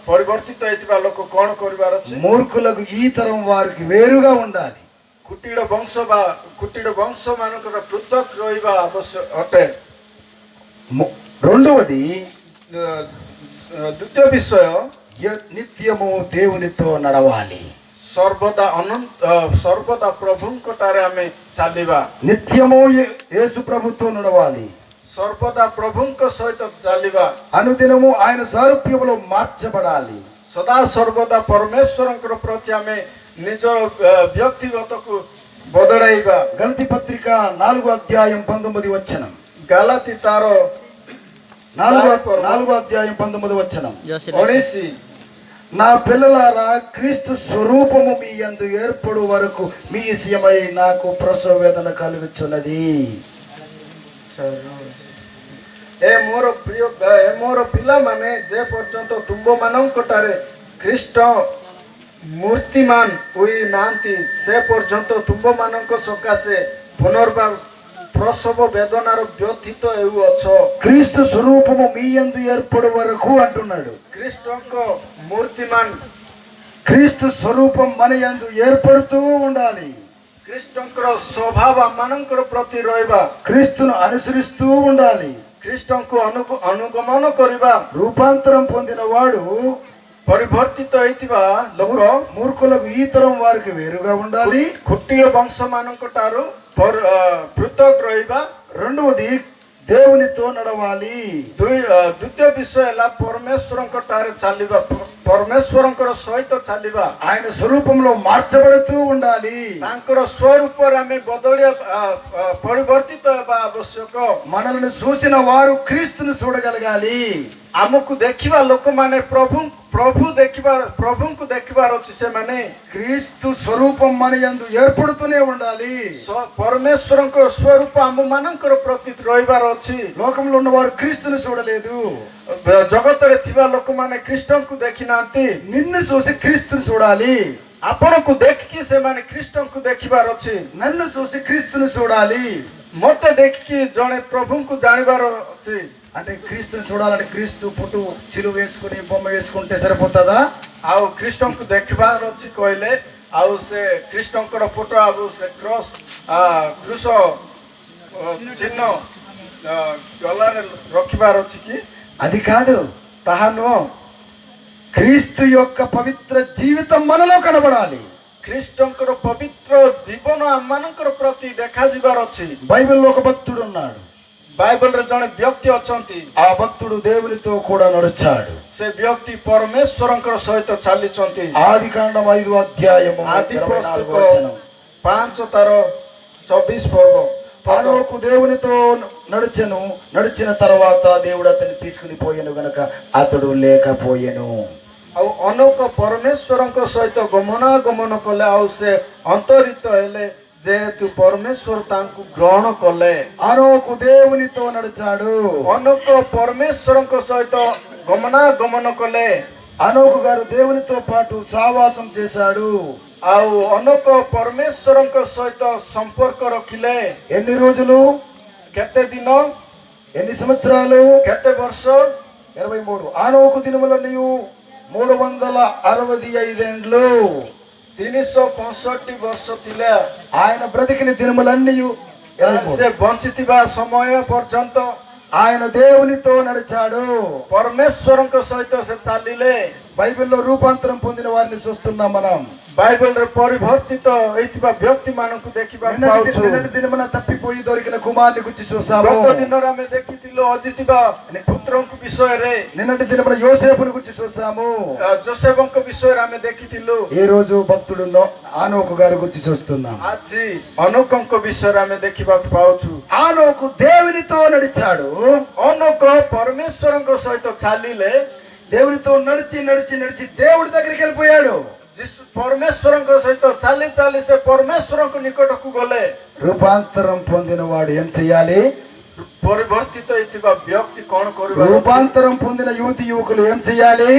ପରିବର୍ତ୍ତିତ ହେଇଥିବା ଲୋକ କଣ କରିବାର ଅଛି? మూర్ఖులకు ఈ తరం వారికి వేరుగా ఉండాలి. କୁଟୀର ବଂଶ ବା କୁଟୀର ବଂଶ ମାନଙ୍କର ପୃଥକ ରହିବା ଆବଶ୍ୟକ ଅଟେ। రెండవది ଦ୍ୱିତୀୟ ବିଷୟ నిత్యము దేవునితో నడవాలి. ସର୍ବଦା ପ୍ରଭୁଙ୍କଠାରେ ଆମେ ଚାଲିବା। నిత్యము యేసు ప్రభుతో నడవాలి. ସର୍ବଦା ପ୍ରଭୁଙ୍କ ସହିତ ଚାଲିବା। అనుదినము ఆయన సారూప్యములో మార్చబడాలి. ସଦା ସର୍ବଦା ପରମେଶ୍ୱରଙ୍କର ପ୍ରତି ଆମେ ନିଜ ବ୍ୟକ୍ତିଗତକୁ ବଦଳାଇବା। గలతీ పత్రిక 4:19 ଗାଲାତି ତାର 4:19 నా పిల్లలారా క్రీస్తు స్వరూపము మీ యందు ఏర్పడు వరకు మీ విషయమై నాకు ప్రసవ వేదన కలుగుచున్నది. ମୋର ପିଲାମାନେ ଯେ ପର୍ଯ୍ୟନ୍ତ ତୁମ୍ଭମାନଙ୍କଠାରେ ଖ୍ରୀଷ୍ଟ ମୂର୍ତ୍ତିମାନ ହୋଇ ନାହାନ୍ତି ସେ ପର୍ଯ୍ୟନ୍ତ ତୁମ୍ଭମାନଙ୍କ ସକାଶେ ପୁନର୍ବାର ప్రసవ వేదనର ବ୍ୟଥିତ ହେଉଅଛ। క్రీస్తు స్వరూపము మీ యందు ఏర్పడు వరకు అంటున్నాడు. క్రీస్తు స్వరూపం మన యందు ఏర్పడుతూ ఉండాలి. ଖ୍ରୀଷ୍ଟଙ୍କର ସ୍ୱଭାବ ମାନଙ୍କର ପ୍ରତି ରହିବା। క్రీస్తును అనుసరిస్తూ ఉండాలి. ଖ୍ରୀଷ୍ଟଙ୍କୁ ଅନୁଗମନ କରିବା। రూపాంతరం పొందిన వాడు ପରିବର୍ତ୍ତିତ ହେଇଥିବା ଲୋକ మూర్ఖులకు ఈ తరం వారికి వేరుగా ఉండాలి. కుటీర వంశ ମାନଙ୍କ ଠାରୁ పృథక్ ରହିବା। రెండవది దేవునితో నడవాలి. ଦ୍ୱିତୀୟ ବିଷୟ ହେଲା ପରମେଶ୍ୱରଙ୍କ ଠାରେ ଚାଲିବା, ପରମେଶ୍ୱରଙ୍କର ସହିତ ଚାଲିବା। ఆయన స్వరూపంలో మార్చబడుతూ ఉండాలి. ତାଙ୍କର ସ୍ୱରୂପରେ ଆମେ ପରିବର୍ତ୍ତିତ ହେବା ଆବଶ୍ୟକ। మనల్ని చూసిన వారు క్రీస్తును చూడగలగాలి. ଆମକୁ ଦେଖିବା ଲୋକମାନେ ପ୍ରଭୁଙ୍କୁ ଦେଖିବାର ଅଛି। ସେମାନେ క్రీస్తు స్వరూపం మన యందు ఏర్పడుతూనే ఉండాలి. ପରମେଶ୍ୱରଙ୍କ ସ୍ୱରୂପ ଆମ ମାନଙ୍କର ପ୍ରତି ରହିବାର ଅଛି। లోకంలో ఉన్న వారు క్రీస్తును చూడలేదు. ଜଗତରେ ଥିବା ଲୋକମାନେ ଖ୍ରୀଷ୍ଟଙ୍କୁ ଦେଖିନାହାନ୍ତି। నిన్ను చూసి క్రీస్తును చూడాలి. ଆପଣଙ୍କୁ ଦେଖିକି ସେମାନେ ଖ୍ରୀଷ୍ଟଙ୍କୁ ଦେଖିବାର ଅଛି। నన్ను చూసి క్రీస్తును చూడాలి. ମୋତେ ଦେଖିକି ଜଣେ ପ୍ରଭୁଙ୍କୁ ଜାଣିବାର ଅଛି। అంటే క్రీస్తుని చూడాలంటే క్రీస్తు పుట్టు సిలువ వేసుకుని బొమ్మ వేసుకుంటే సరిపోతుందా? ଆଉ ଖ୍ରୀଷ୍ଟଙ୍କୁ ଦେଖିବାର ଅଛି କହିଲେ ଆଉ ସେ ଖ୍ରୀଷ୍ଟଙ୍କର ଫଟୋ ଆଉ ସେ କ୍ରସ୍ କୃଷ ଚିହ୍ନ ଗଲାରେ ରଖିବାର ଅଛି କି? అది కాదు. ତାହା ନୁହଁ। క్రీస్తు యొక్క పవిత్ర జీవితం మనలో కనబడాలి. ଖ୍ରୀଷ୍ଟଙ୍କର ପବିତ୍ର ଜୀବନ ଆମମାନଙ୍କର ପ୍ରତି ଦେଖାଯିବାର ଅଛି। బైబిల్లో ఒక భక్తుడు ఉన్నాడు. బైబిల్ରେ ଜଣେ ବ୍ୟକ୍ତି ଅଛନ୍ତି। ఆ భక్తుడు దేవునితో కూడా నడిచాడు. ସେ ବ୍ୟକ୍ତି ପରମେଶ୍ୱରଙ୍କର ସହିତ ଚାଲିଛନ୍ତି। ఆదికాండం 5:24 5:24 హనోకు దేవునితో నడిచిన తర్వాత దేవుడు అతన్ని తీసుకుని పోయాను గనక అతడు లేకపోయాను. ଆଉ ଅନେକ ପରମେଶ୍ୱରଙ୍କ ସହିତ ଗମନାଗମନ କଲେ ଆଉ ସେ ଅନ୍ତରିତ ହେଲେ ଯେହେତୁ ପରମେଶ୍ୱର ତାଙ୍କୁ ଗ୍ରହଣ କଲେ। హనోకు దేవునితో నడిచాడు. ଅନେକ ପରମେଶ୍ୱରଙ୍କ ସହିତ ଗମନାଗମନ କଲେ। హనోకు గారు దేవునితో పాటు సహవాసం చేశాడు. ଆଉ ଅନେକ ପରମେଶ୍ୱରଙ୍କ ସହିତ ସମ୍ପର୍କ ରଖିଲେ। ఎన్ని రోజులు? କେତେ ଦିନ? ఎన్ని సంవత్సరాలు? କେତେ ବର୍ଷ? 23. హనోకు దినములన్నయు 365 ఏండ్లు. 365 ବର୍ଷ ଥିଲେ। ఆయన బ్రతికిన దినములన్నీ ସେ ବଞ୍ଚିଥିବା ସମୟ ପର୍ଯ୍ୟନ୍ତ ఆయన దేవునితో నడిచాడు. ପରମେଶ୍ୱରଙ୍କ ସହିତ ସେ ଚାଲିଲେ। బైబిల్లో రూపాంతరం పొందిన వారిని చూస్తున్నాం మనం. బైబిల్ରେ ପରିବର୍ତ୍ତିତ ହେଇଥିବା ବ୍ୟକ୍ତି ମାନଙ୍କୁ ଦେଖିବାକୁ ପାଉଛୁ। నిన్నటి దినమున తప్పిపోయి దొరికిన కుమారుని గురించి చూసాము. ଗତ ଦିନରେ ଆମେ ଦେଖିଥିଲୁ ହଜିଥିବା ପୁତ୍ରଙ୍କ ବିଷୟରେ। నిన్నటి దినమున యోసేపుని గురించి చూసాము. జోసెఫଙ୍କ ବିଷୟରେ ଆମେ ଦେଖିଥିଲୁ। ఈ రోజు భక్తుడు హనోకు గారి గురించి చూస్తున్నాం. ଆଜି ହନୋକଙ୍କ ବିଷୟରେ ଆମେ ଦେଖିବାକୁ ପାଉଛୁ। హనోకు దేవునితో నడిచాడు. ହନୋକ ପରମେଶ୍ୱରଙ୍କ ସହିତ ଚାଲିଲେ। దేవునితో నడిచి నడిచి నడిచి దేవుడి దగ్గరికి వెళ్ళిపోయాడు. పరమేశ్వరంଙ୍କ సହିତ ଚାଲି ଚାଲି ସେ ପରମେଶ୍ୱରଙ୍କ ନିକଟକୁ ଗଲେ। రూపాంతరం పొందిన వాడు ఏం చేయాలి? ପରିବର୍ତ୍ତିତ ହେଇଥିବା ବ୍ୟକ୍ତି କଣ କରିବ? రూపాంతరం పొందిన యువతి యువకులు ఏం చేయాలి?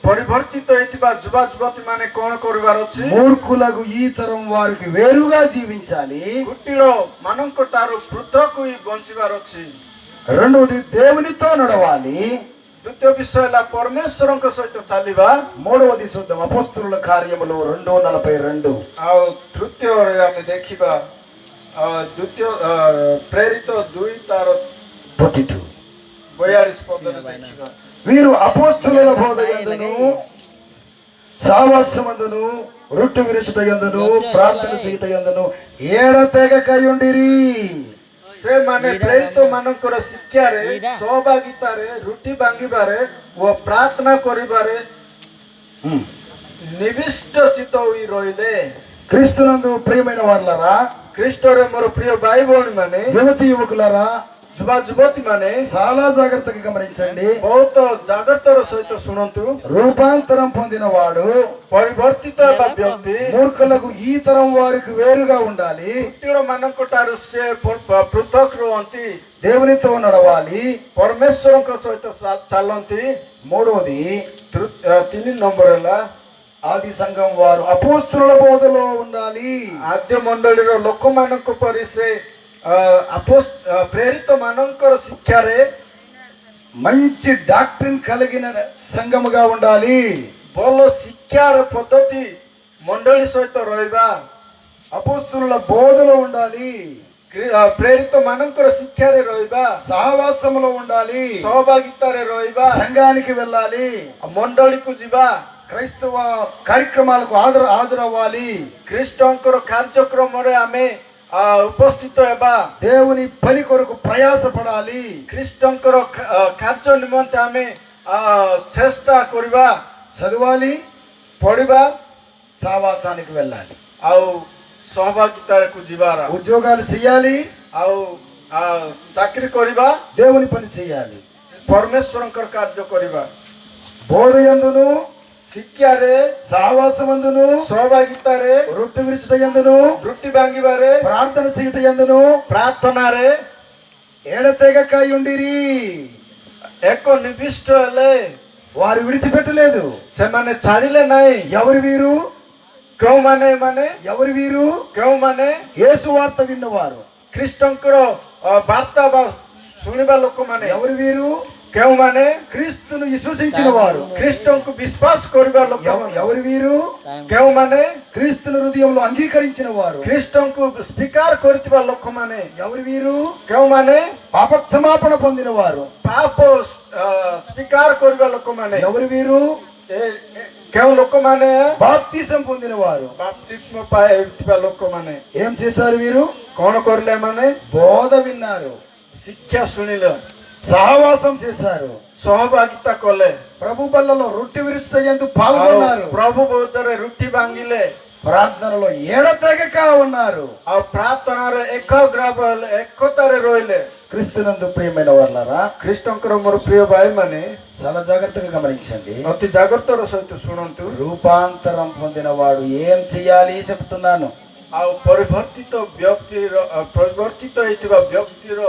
ପରିବର୍ତ୍ତିତ ହେଇଥିବା ଯୁବା ଯୁବତୀ ମାନେ କଣ କରିବାର ଅଛି? మూర్ఖులకు ఈ తరం వారికి వేరుగా జీవించాలి. కుటీర ମାନଙ୍କ ଠାରୁ ପୃଥକ ହୋଇ ବଞ୍ଚିବାର ଅଛି। రెండవది దేవునితో నడవాలి. ଦ୍ୱିତୀୟ ବିଷୟ ହେଲା ପରମେଶ୍ୱରଙ୍କ ସହିତ ଚାଲିବା। మూడవది చూద్దాం అపోస్తుల కార్యములు 2:42. ଆଉ ତୃତୀୟରେ ଆମେ ଦେଖିବା ଦ୍ୱିତୀୟ ପ୍ରେରିତ 2 ତାର 42. 42 ପଦରେ ଦେଖିବା। వీరు అపోస్తుల బోధ యందును సావాసమందును రొట్టె విరుచుట యందును ప్రార్థన చేయుట యందును ఏడతెగకయుండిరి। ସେମାନେ ପ୍ରେରିତ ମାନଙ୍କର ଶିକ୍ଷାରେ ସହଭାଗିତାରେ ରୁଟି ଭାଙ୍ଗିବାରେ ଓ ପ୍ରାର୍ଥନା କରିବାରେ ନିବିଷ୍ଟ ଚିତ୍ତ ହୋଇ ରହିଲେ। క్రీస్తునందు ప్రియమైన వారలారా, ଖ୍ରୀଷ୍ଟରେ ମୋର ପ୍ରିୟ ଭାଇ ଭଉଣୀ ମାନେ, యువతి యువకులారా, ଯୁବା ଯୁବତୀ ମାନେ చాలా జాగ్రత్తగా గమనించండి। ବହୁତ ଜାଗ୍ରତର ସହିତ ଶୁଣନ୍ତୁ। రూపాంతరం పొందిన వాడు ପରିବର୍ତ୍ତିତ ହେବା ବ୍ୟକ୍ତି మూర్ఖులకు ఈ తరం వారికి వేరుగా ఉండాలి। କୁଟିଳ ମାନଙ୍କ ଠାରୁ ସେ ପୃଥକ ରୁହନ୍ତି, దేవునితో నడవాలి। ପରମେଶ୍ୱରଙ୍କ ସହିତ ଚାଲନ୍ତି। మూడవది 3 ନମ୍ବର ହେଲା ఆది సంఘం వారు అపోస్తుల బోధలో ఉండాలి। ଆଦ୍ୟ ମଣ୍ଡଳୀର ଲୋକମାନଙ୍କ ପରି ସେ ପ୍ରେରିତ ମାନଙ୍କର ଶିକ୍ଷାରେ మంచి డాక్ట్రిన్ కలిగిన సంఘముగా ఉండాలి। ଭଲ ଶିକ୍ଷାର ପଦ୍ଧତି ମଣ୍ଡଳୀ ସହିତ ରହିବା। అపోస్తుల బోధలో ఉండాలి। ପ୍ରେରିତ ମାନଙ୍କର ଶିକ୍ଷାରେ ରହିବା। సహవాసములో ఉండాలి। ସହଭାଗିତାରେ ରହିବା। సంఘానికి వెళ్ళాలి। ମଣ୍ଡଳୀକୁ ଯିବା। క్రైస్తవ కార్యక్రమాలకు హాజరవ్వాలి। ଖ୍ରୀଷ୍ଟଙ୍କର କାର୍ଯ୍ୟକ୍ରମରେ ଆମେ ଉପସ୍ଥିତ ହେବା। దేవుని పని కొరకు ప్రయాసపడాలి। ଖ୍ରୀଷ୍ଟଙ୍କର କାର୍ଯ୍ୟ ନିମନ୍ତେ ଆମେ ଚେଷ୍ଟା କରିବା। చదవాలి, ପଢିବା, సహవాసానికి వెళ్ళాలి। ଆଉ ସହଭାଗିତାକୁ ଯିବାର, ఉద్యోగాలు చేయాలి, ଆଉ ଚାକିରି କରିବା, దేవుని పని చేయాలి। ପରମେଶ୍ୱରଙ୍କର କାର୍ଯ୍ୟ କରିବା। బోధ యందును ଶିକ୍ଷାରେ, సహవాసమందును ସହଭାଗିତାରେ, రొట్టె విరుచుట యందును ରୁଟି ଭାଙ୍ଗିବାରେ, ప్రార్థన చేయుట యందును ପ୍ରାର୍ଥନାରେ ఏడతెగకయుండిరి। ଏକ ନିବିଷ୍ଟ ହେଲେ, వారు విడిచిపెట్టలేదు। ସେମାନେ ଛାଡ଼ିଲେ ନାହିଁ। ఎవరు వీరు? କେଉଁମାନେ ଏମାନେ? ఎవరు వీరు? କେଉଁମାନେ? యేసు వార్త విన్నవారు। ଖ୍ରୀଷ୍ଟଙ୍କର ବାର୍ତ୍ତା ବା ଶୁଣିବା ଲୋକମାନେ। ఎవరు వీరు? କେଉଁମାନେ? క్రీస్తును విశ్వసించిన వారు। ଖ୍ରୀଷ୍ଟଙ୍କୁ ବିଶ୍ୱାସ କରିବା ଲୋକମାନେ। ఎవరు వీరు? କେଉଁମାନେ? క్రీస్తును హృదయంలో అంగీకరించిన వారు। ଖ୍ରୀଷ୍ଟଙ୍କୁ ସ୍ୱୀକାର କରିଥିବା ଲୋକମାନେ। ఎవరు వీరు? କେଉଁମାନେ? పాప క్షమాపణ పొందిన వారు। ପାପ ସ୍ୱୀକାର କରିବା ଲୋକମାନେ। ఎవరు వీరు? କେଉଁ ଲୋକମାନେ? బాప్తిసం పొందిన వారు। ବାପ୍ତିସ୍ମ ପାଇଥିବା ଲୋକମାନେ। ఏం చేశారు వీరు? କଣ କରିଲେ ଏମାନେ? బోధ విన్నారు, ଶିକ୍ଷା ଶୁଣିଲେ, సహవాసం చేశారు, ସହଭାଗିତା କଲେ, ప్రభు బల్లలో రొట్టె విరుచుట యందు పాల్గొన్నారు, ପ୍ରଭୁ ବୋଧରେ ରୁଟି ଭାଙ୍ଗିଲେ, ప్రార్థనలో ఏడతెగక ఉన్నారు। ଆଉ ପ୍ରାର୍ଥନାରେ ଏକତାରେ ରହିଲେ। క్రీస్తునందు ప్రియమైన వారలారా, ଖ୍ରୀଷ୍ଟଙ୍କର ମୋର ପ୍ରିୟ ଭାଇମାନେ చాలా జాగ్రత్తగా గమనించండి। ଅତି ଜାଗ୍ରତର ସହିତ ଶୁଣନ୍ତୁ। రూపాంతరం పొందిన వాడు ఏం చెయ్యాలి చెప్తున్నాను। ଆଉ ପରିବର୍ତ୍ତିତ ହେଇଥିବା ବ୍ୟକ୍ତିର